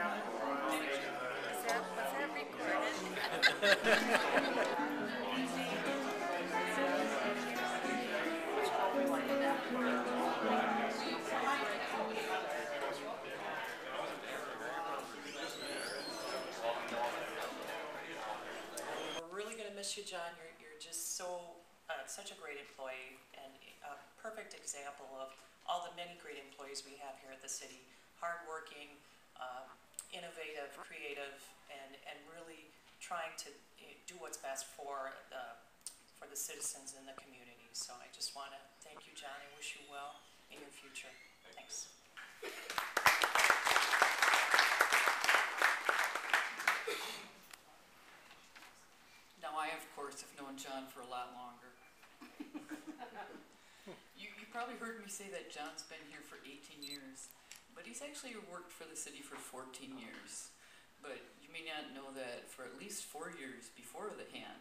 Was that recorded? We're really going to miss you, John. You're just such a great employee and a perfect example of all the many great employees we have here at the city. Hardworking, innovative, creative, and really trying to do what's best for the citizens in the community. So I just want to thank you, John, and wish you well in your future. Thanks. Now I, of course, have known John for a lot longer. You probably heard me say that John's been here for 18 years, but he's actually worked for the city for 14 years. But you may not know that for at least 4 years before the hand,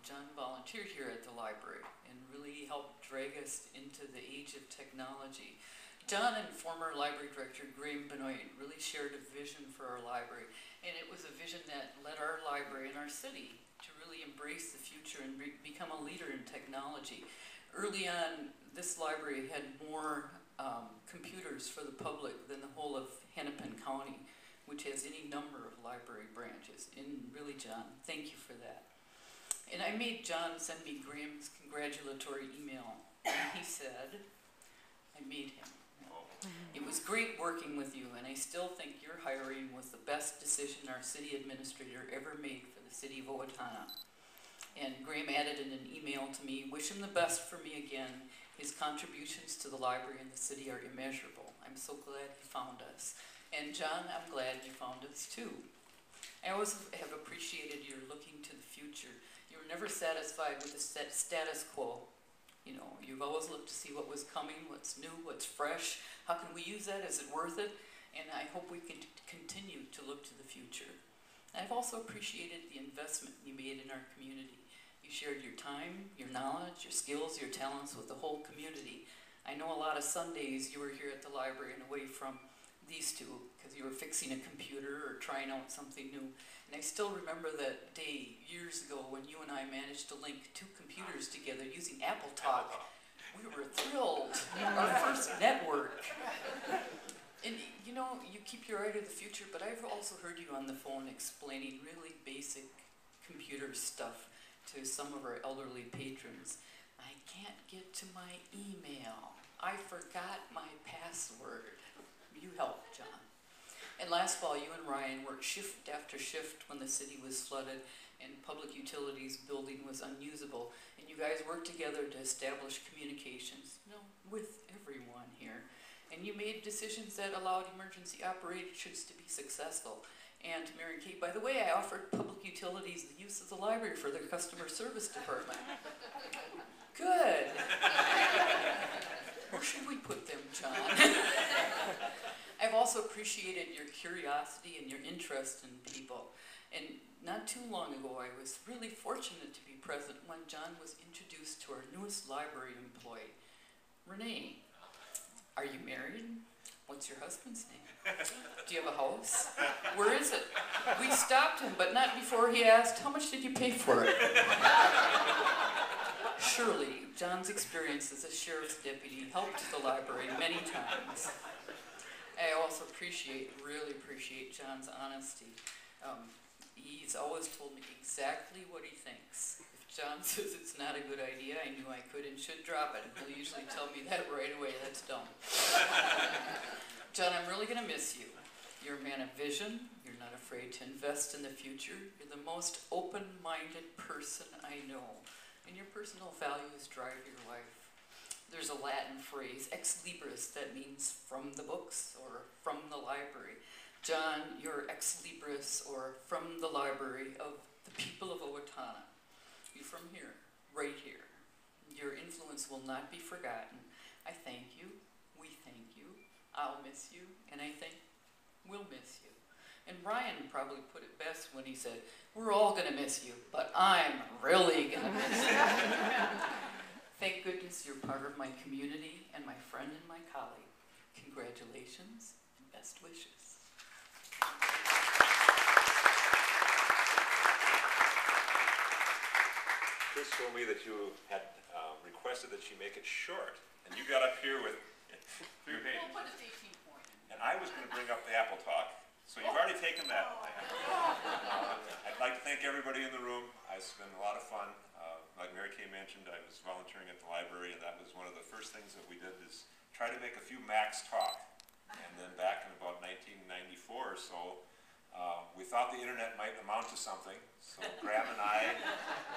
John volunteered here at the library and really helped drag us into the age of technology. John and former library director Graham Benoit really shared a vision for our library, and it was a vision that led our library and our city to really embrace the future and become a leader in technology. Early on, this library had more computers for the public than the whole of Hennepin County, which has any number of library branches. And really, John, thank you for that. And I made John send me Graham's congratulatory email. And he said, I made him. It was great working with you, and I still think your hiring was the best decision our city administrator ever made for the city of Owatonna. And Graham added in an email to me, wish him the best for me again. His contributions to the library and the city are immeasurable. I'm so glad he found us. And John, I'm glad you found us too. I always have appreciated your looking to the future. You were never satisfied with the status quo. You know, you've always looked to see what was coming, what's new, what's fresh. How can we use that? Is it worth it? And I hope we can continue to look to the future. I've also appreciated the investment you made in our community. You shared your time, your knowledge, your skills, your talents with the whole community. I know a lot of Sundays you were here at the library and away from these two because you were fixing a computer or trying out something new. And I still remember that day years ago when you and I managed to link 2 computers together using Apple Talk. We were thrilled. Our first network. And you know, you keep your eye to the future, but I've also heard you on the phone explaining really basic computer stuff to some of our elderly patrons. I can't get to my email. I forgot my password. You helped, John. And last fall, you and Ryan worked shift after shift when the city was flooded and public utilities building was unusable. And you guys worked together to establish communications, you know, with everyone here. And you made decisions that allowed emergency operations to be successful. And Mary Kate, by the way, I offered public utilities the use of the library for their customer service department. Good. Where should we put them, John? I've also appreciated your curiosity and your interest in people. And not too long ago, I was really fortunate to be present when John was introduced to our newest library employee, Renee. Are you married? What's your husband's name? Do you have a house? Where is it? We stopped him, but not before he asked, how much did you pay for it? Surely, John's experience as a sheriff's deputy helped the library many times. I also really appreciate John's honesty. He's always told me exactly what he thinks. If John says it's not a good idea, I knew I could and should drop it. He'll usually tell me that right away. That's dumb. John, I'm really going to miss you. You're a man of vision. You're not afraid to invest in the future. You're the most open-minded person I know. And your personal values drive your life. There's a Latin phrase, ex libris, that means from the books or from the library. John, you're ex libris or from the library of the people of Owatonna. You're from here, right here. Your influence will not be forgotten. I thank you. We thank you. I'll miss you. And I think we'll miss you. And Ryan probably put it best when he said, we're all going to miss you, but I'm really going to miss you. Thank goodness you're part of my community and my friend and my colleague. Congratulations and best wishes. told me that you had requested that she make it short, and you got up here with 3 pages. We'll put it 18 point. And I was going to bring up the Apple Talk, so you've already taken that. I'd like to thank everybody in the room. It's been a lot of fun. Like Mary Kay mentioned, I was volunteering at the library, and that was one of the first things that we did is try to make a few Macs talk. And then back in about 1994 or so, we thought the internet might amount to something. So Graham and I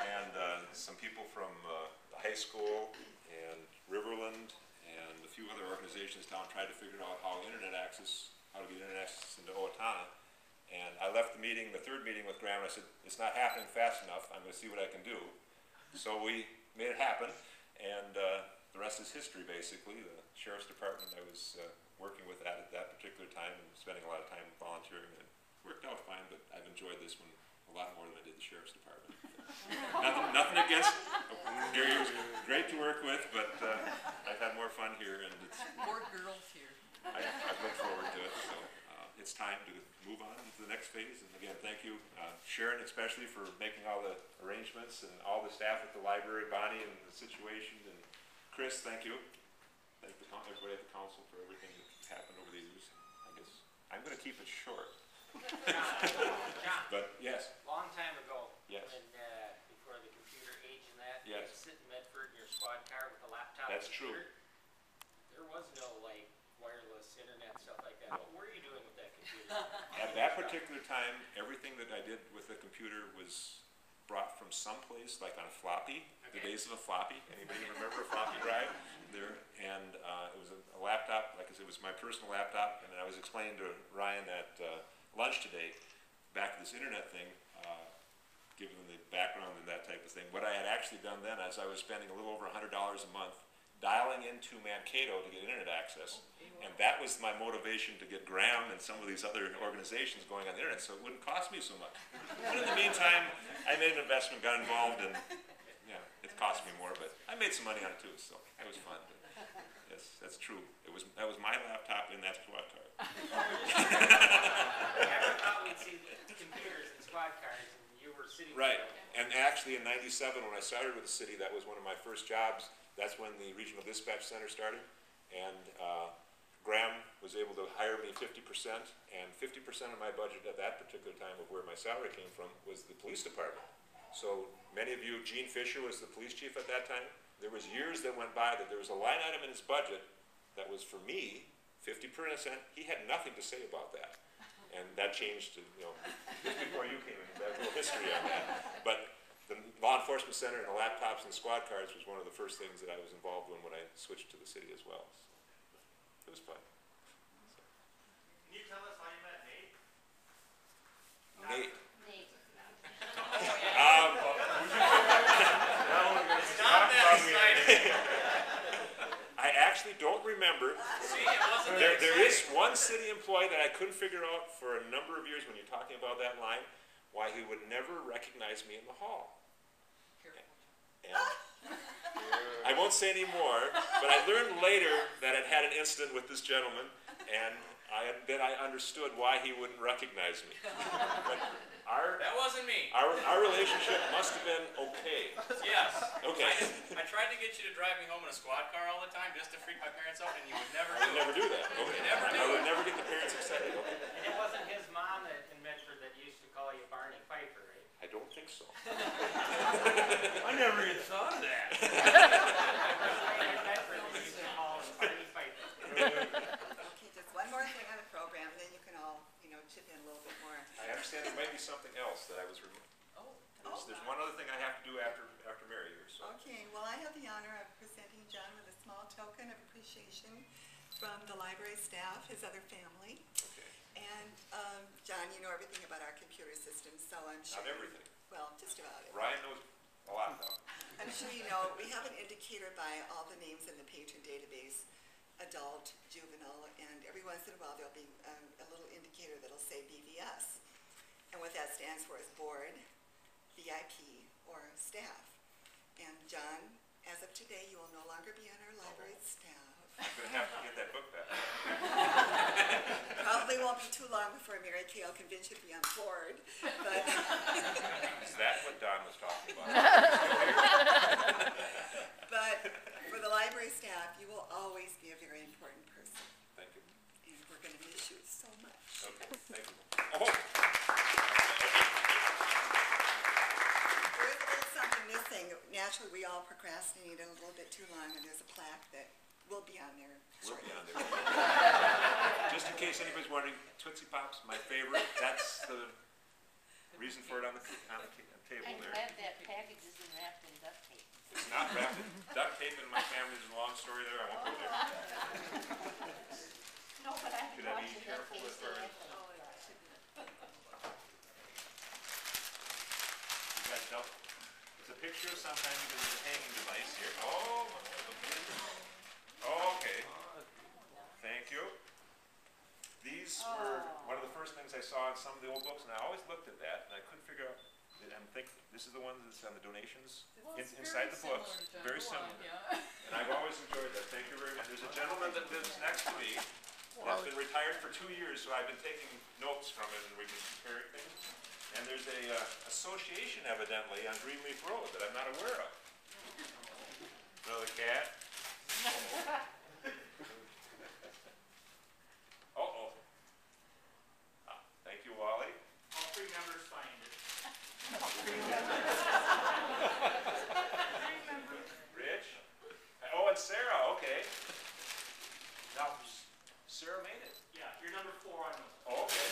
and some people from the high school and Riverland and a few other organizations down tried to figure out how to get internet access into Owatonna. And I left the meeting, the third meeting with Graham, and I said, it's not happening fast enough, I'm going to see what I can do. So we made it happen, and the rest is history, basically. The Sheriff's Department I was working with at that particular time and spending a lot of time volunteering, and it worked out fine, but I've enjoyed this one a lot more than I did the Sheriff's Department. nothing against, Gary was great to work with, but I've had more fun here, and it's... More girls here. I've looked forward to it, so it's time to move on to the next phase. And again, thank you, Sharon, especially for making all the arrangements, and all the staff at the library, Bonnie, and the situation, and Chris, thank you. Thank everybody at the council for everything that's happened over the years. I guess I'm going to keep it short. John, But yes. long time ago, Yes. when before the computer age and that, Yes. you'd sit in Medford in your squad car with a laptop. That's computer. true. There was no like wireless internet stuff like that. What were you doing with that computer? At that particular time, everything that I did with the computer was brought from someplace, like on a floppy, the days of a floppy. Anybody remember a floppy drive? There, and it was a laptop, like I said, it was my personal laptop, and I was explaining to Ryan at lunch today, back to this internet thing, given the background and that type of thing. What I had actually done then is I was spending a little over $100 a month dialing into Mankato to get internet access. And that was my motivation to get Graham and some of these other organizations going on the internet, so it wouldn't cost me so much. But in the meantime, I made an investment, got involved, and yeah, it cost me more, but I made some money on it too, so it was fun. But yes, that's true. That was my laptop in that squad car. Yeah, I thought we'd see computers in squad cars, and you were sitting Right, there. and actually in '97 when I started with the city, that was one of my first jobs. That's when the Regional Dispatch Center started, and Graham was able to hire me 50%, and 50% of my budget at that particular time of where my salary came from was the police department. So many of you, Gene Fisher was the police chief at that time. There was years that went by that there was a line item in his budget that was for me, 50%. He had nothing to say about that. And that changed to, just before you came in, that little history on that. But the law enforcement center and the laptops and squad cars was one of the first things that I was involved in when I switched to the city as well. So it was fun. Can you tell us how you met Nate? Nate. Nate. I actually don't remember. See, it wasn't There is one city employee that I couldn't figure out for a number of years when you're talking about that line, why he would never recognize me in the hall. And I won't say any more, but I learned later that I'd had an incident with this gentleman, and then I understood why he wouldn't recognize me. But That wasn't me. our relationship must have been okay. Yes. Okay. I tried to get you to drive me home in a squad car all the time just to freak my parents out, and you would never I do would it. never do that. Okay. never do I would it. never get the parents excited. Okay. And it wasn't his mom in Medford that used to call you Barney Pfeiffer, right? I don't think so. I never even thought of that. In Medford, they used to call him Barney Pfeiffer. Okay, just one more thing on the program, then you can all, chip in a little bit more. I understand there might be something else that I was removed. There's one other thing I have to do after Mary here. So. Okay, well, I have the honor of presenting John with a small token of appreciation from the library staff, his other family. Okay. And, John, you know everything about our computer system, so I'm sure. Not everything. Well, just about it. Ryan knows a lot though. I'm sure you know, we have an indicator by all the names in the patron database, adult, juvenile, and every once in a while there'll be a little indicator that'll say BVS. And what that stands for is board, VIP, or staff. And John, as of today, you will no longer be on our library staff. I'm gonna have to get that book back. Probably won't be too long before Mary Kay will convince you to be on board, but Is that what Don was talking about? but for the library staff, you will always be a very important person, Thank you. and we're gonna miss you so much. Okay, thank you. Oh, There is a little something missing. Naturally, we all procrastinated a little bit too long, and there's a plaque that will be on there we'll shortly. be on there. Just in case anybody's wondering, Tootsie Pop's my favorite. That's the reason for it on the table I'm there. glad that package isn't wrapped in duct tape. It's not wrapped in duct tape in my family. There's a long story there. I won't go there. No, but I've Should been I be watching that careful case with her? today. You guys know, it's a picture of sometimes there's a hanging device here. Oh, okay. Thank you. These were one of the first things I saw in some of the old books, and I always looked at that, and I couldn't figure out, I'm thinking, this is the one that's on the donations inside the books. Very similar. Yeah. And I've always enjoyed that. Thank you very much. There's a gentleman that lives next to me that's been retired for 2 years, so I've been taking notes from it, and we've been comparing things. And there's a association evidently on Greenleaf Road that I'm not aware of. Another cat. Uh-oh. Thank you, Wally. All three members signed it. Rich. Oh, and Sarah, okay. Now, Sarah made it. Yeah, you're number 4 on the, Oh, okay.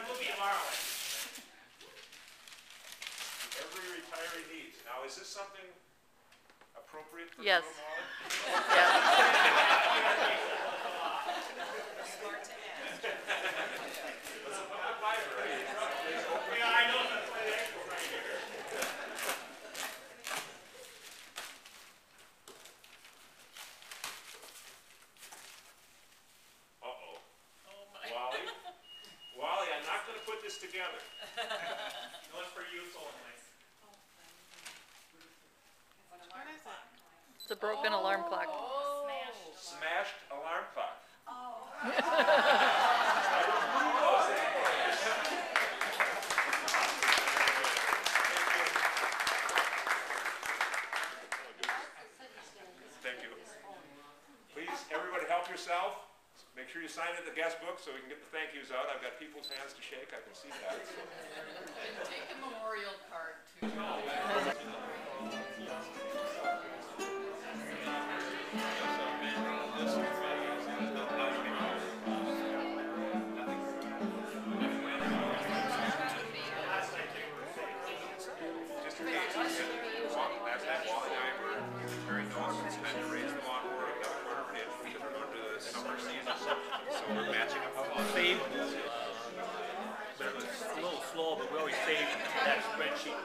we'll be tomorrow. Every retiree needs. Now, is this something appropriate for Yes. the room, Wally? Yeah. Smart to ask. It's a public library. Yeah, I know, that's why the expo right here. Uh-oh. Oh my. Wally? Wally, I'm not gonna put this together. No, it's for youth only. It's a broken alarm clock. Smashed alarm clock. Thank you. Please, everybody help yourself. Make sure you sign in the guest book so we can get the thank yous out. I've got people's hands to shake, I can see that. So. And take the memorial card too. Just in case, last night Wally and I were comparing notes and spent to raise the lawnmower up Quarter Ridge because we're going to the summer season. So we're matching up the lawn. Save. But it was a little slow, but we always save that spreadsheet.